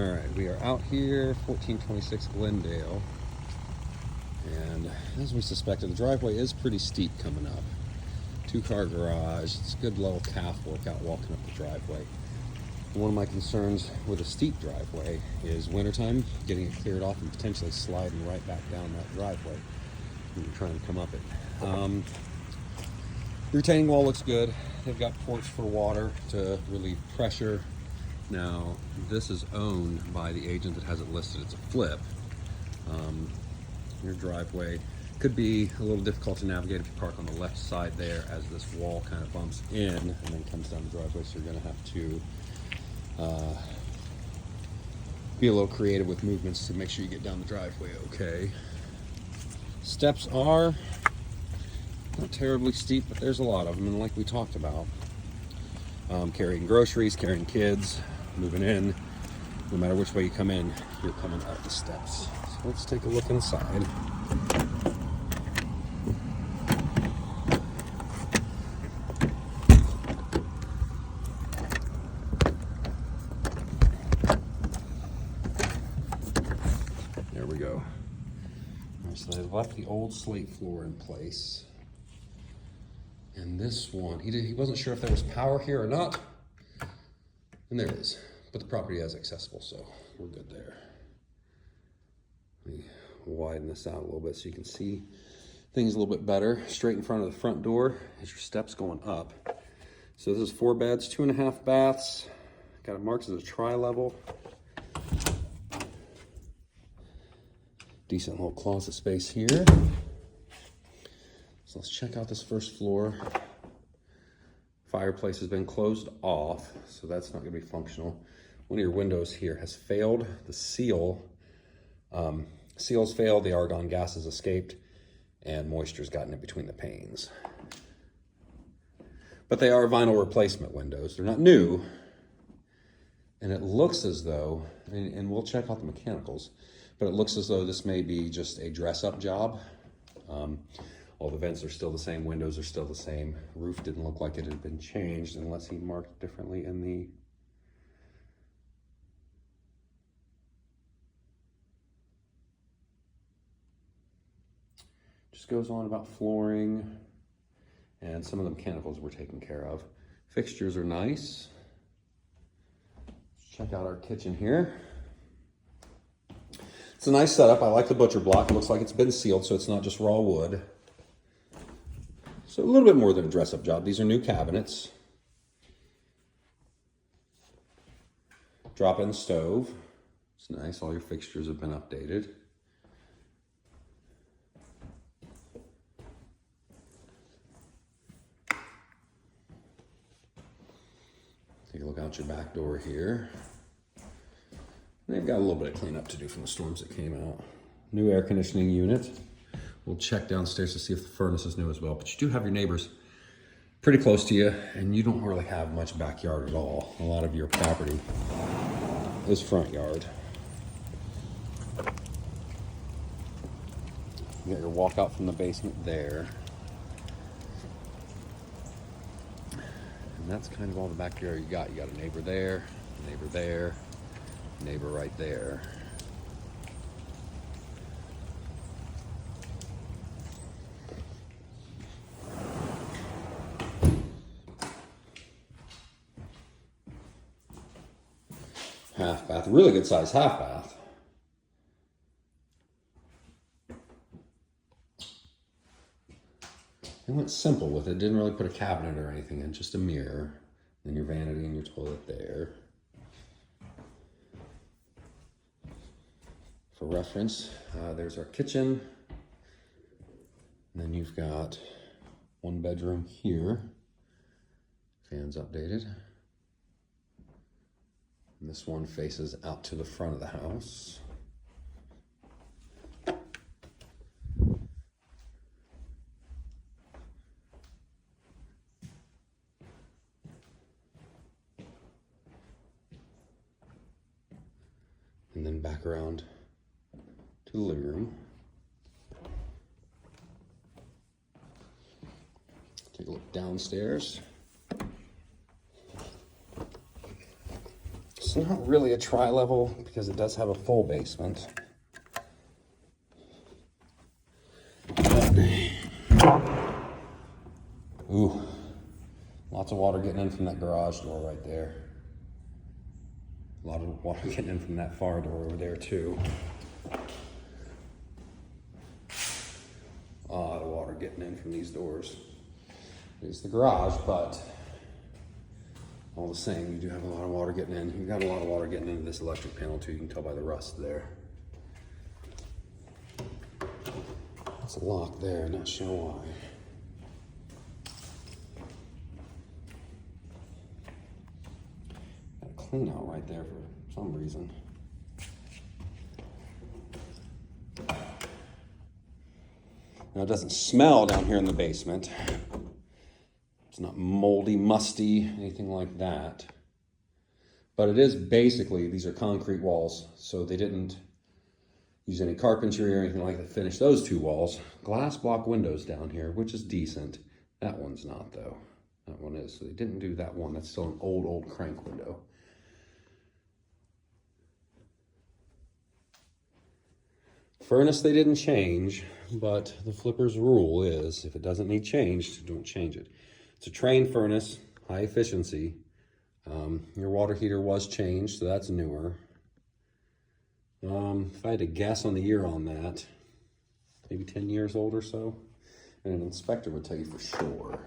All right, we are out here, 1426 Glendale, and as we suspected, the driveway is pretty steep coming up. Two-car garage. It's a good little calf workout walking up the driveway. One of my concerns with a steep driveway is wintertime, getting it cleared off and potentially sliding right back down that driveway when you're trying to come up it. Retaining wall looks good. They've got ports for water to relieve pressure. Now, this is owned by the agent that has it listed. It's a flip. Your driveway could be a little difficult to navigate if you park on the left side there, as this wall kind of bumps in and then comes down the driveway, so you're going to have to be a little creative with movements to make sure you get down the driveway okay. Steps are not terribly steep, but there's a lot of them, and like we talked about, carrying groceries, carrying kids, moving in, no matter which way you come in, you're coming up the steps. So let's take a look inside. There we go. All right, so they left the old slate floor in place. And this one, he wasn't sure if there was power here or not. And there it is. But the property is accessible, so we're good there. Let me widen this out a little bit so you can see things a little bit better. Straight in front of the front door is your steps going up. So this is 4 beds, 2.5 baths. Got it marked as a tri-level. Decent little closet space here. So let's check out this first floor. Fireplace has been closed off, so that's not going to be functional. One of your windows here has failed. The seal's failed, the argon gas has escaped, and moisture's gotten in between the panes. But they are vinyl replacement windows. They're not new, and it looks as though, and we'll check out the mechanicals, but it looks as though this may be just a dress-up job. All the vents are still the same, windows are still the same. Roof didn't look like it had been changed unless he marked differently in the... Just goes on about flooring, and some of the mechanicals were taken care of. Fixtures are nice. Let's check out our kitchen here. It's a nice setup. I like the butcher block. It looks like it's been sealed, so it's not just raw wood. So a little bit more than a dress-up job. These are new cabinets. Drop-in stove. It's nice. All your fixtures have been updated. Take a look out your back door here. They've got a little bit of cleanup to do from the storms that came out. New air conditioning unit. We'll check downstairs to see if the furnace is new as well, but you do have your neighbors pretty close to you, and you don't really have much backyard at all. A lot of your property is front yard. You got your walkout from the basement there. And that's kind of all the backyard you got. You got a neighbor there, a neighbor there, a neighbor right there. Half bath, really good size half bath. They went simple with it, didn't really put a cabinet or anything in, just a mirror. Then your vanity and your toilet there. For reference, there's our kitchen. And then you've got one bedroom here. Fans updated. And this one faces out to the front of the house. And then back around to the living room. Take a look downstairs. It's not really a tri-level because it does have a full basement. Ooh, lots of water getting in from that garage door right there. A lot of water getting in from that far door over there too. A lot of water getting in from these doors. It's the garage, but all the same, you do have a lot of water getting in. You've got a lot of water getting into this electric panel too. You can tell by the rust there. It's a lock there, not sure why. Got a clean out right there for some reason. Now it doesn't smell down here in the basement. It's not moldy, musty, anything like that. But it is basically, these are concrete walls, so they didn't use any carpentry or anything like that to finish those two walls. Glass block windows down here, which is decent. That one's not though. That one is, so they didn't do that one. That's still an old crank window. Furnace they didn't change, but the flipper's rule is if it doesn't need changed, don't change it. It's a Train furnace, high efficiency. Your water heater was changed, so that's newer. If I had to guess on the year on that, maybe 10 years old or so, and an inspector would tell you for sure.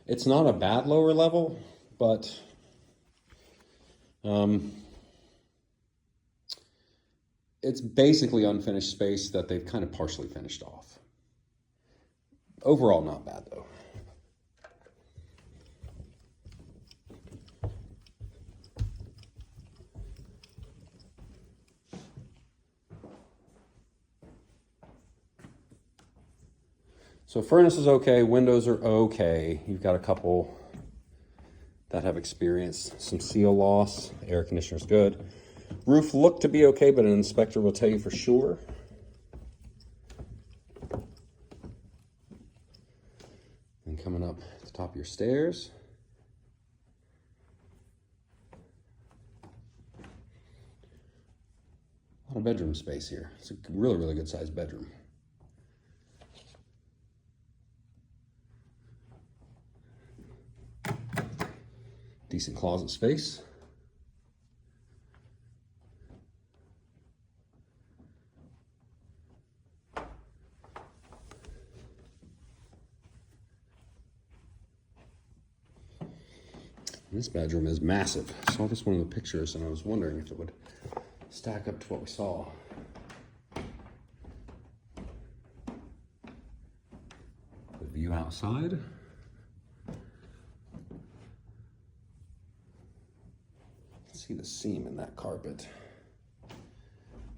It's not a bad lower level, but it's basically unfinished space that they've kind of partially finished off. Overall, not bad though. So furnace is okay, windows are okay. You've got a couple that have experienced some seal loss. The air conditioner's good. Roof looked to be okay, but an inspector will tell you for sure. And coming up at the top of your stairs. A lot of bedroom space here. It's a really good sized bedroom. Decent closet space. This bedroom is massive. I saw this one in the pictures and I was wondering if it would stack up to what we saw. The view outside. See the seam in that carpet.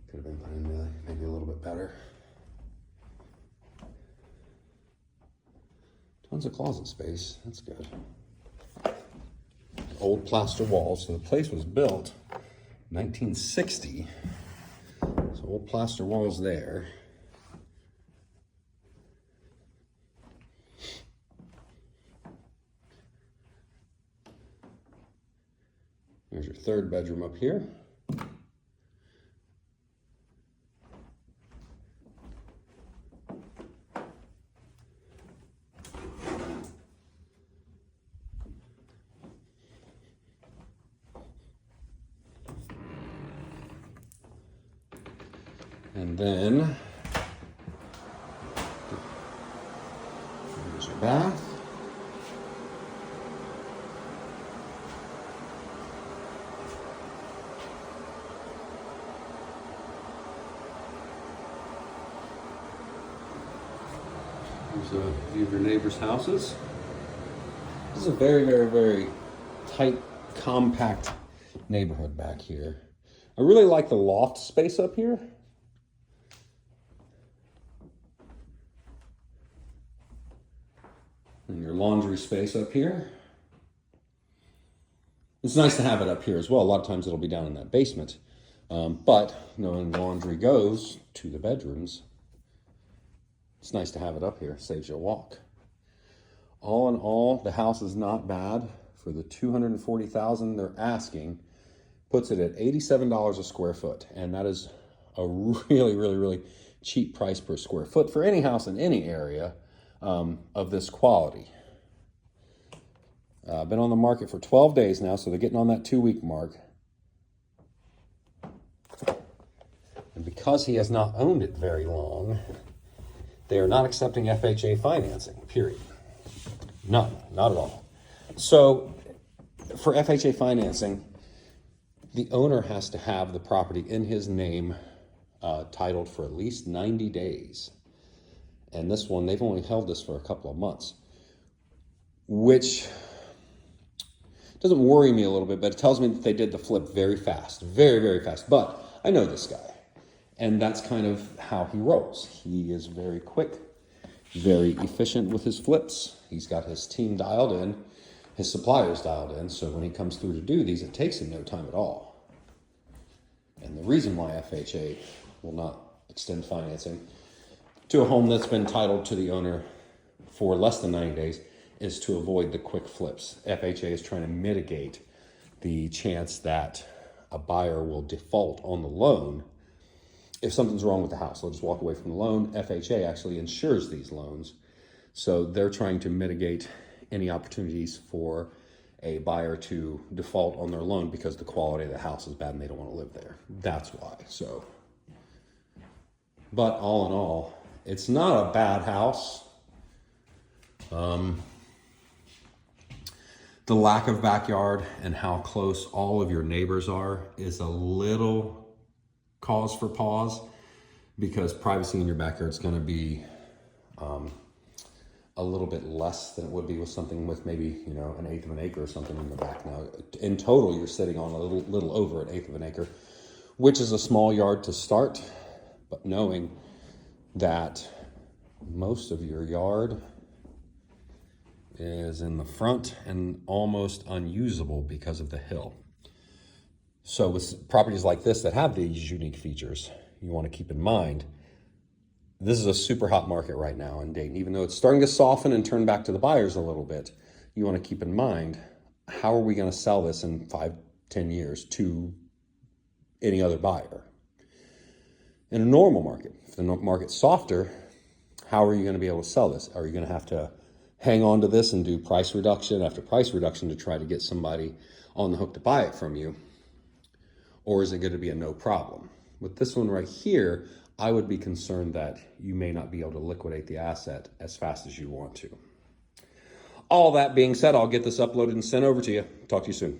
Could have been put in maybe a little bit better. Tons of closet space, that's good. Old plaster walls, so the place was built 1960. So old plaster walls there. There's your third bedroom up here. And then there's your bath. Here's a view of your neighbors' houses. This is a very tight, compact neighborhood back here. I really like the loft space up here. And your laundry space up here. It's nice to have it up here as well. A lot of times it'll be down in that basement. But when laundry goes to the bedrooms, it's nice to have it up here. Saves you a walk. All in all, the house is not bad for the $240,000 they're asking. puts it at $87 a square foot. And that is a really, really, really cheap price per square foot for any house in any area of this quality. Been on the market for 12 days now, so they're getting on that 2-week mark. And because he has not owned it very long, they are not accepting FHA financing, period. None, not at all. So for FHA financing, the owner has to have the property in his name titled for at least 90 days. And this one, they've only held this for a couple of months, which doesn't worry me a little bit, but it tells me that they did the flip very fast, very, very fast. But I know this guy, and that's kind of how he rolls. He is very quick, very efficient with his flips. He's got his team dialed in, his suppliers dialed in, so when he comes through to do these, it takes him no time at all. And the reason why FHA will not extend financing to a home that's been titled to the owner for less than 90 days is to avoid the quick flips. FHA is trying to mitigate the chance that a buyer will default on the loan if something's wrong with the house. They'll just walk away from the loan. FHA actually insures these loans, so they're trying to mitigate any opportunities for a buyer to default on their loan because the quality of the house is bad and they don't want to live there. That's why. So, but all in all, it's not a bad house. The lack of backyard and how close all of your neighbors are is a little cause for pause, because privacy in your backyard is going to be a little bit less than it would be with something with maybe, you know, 1/8 of an acre or something in the back. Now, in total, you're sitting on a little over 1/8 of an acre, which is a small yard to start, but knowing that most of your yard is in the front and almost unusable because of the hill. So with properties like this that have these unique features, you want to keep in mind, this is a super hot market right now in Dayton. Even though it's starting to soften and turn back to the buyers a little bit, you want to keep in mind, how are we going to sell this in 5-10 years to any other buyer? In a normal market, if the market's softer, how are you going to be able to sell this? Are you going to have to hang on to this and do price reduction after price reduction to try to get somebody on the hook to buy it from you? Or is it going to be a no problem? With this one right here, I would be concerned that you may not be able to liquidate the asset as fast as you want to. All that being said, I'll get this uploaded and sent over to you. Talk to you soon.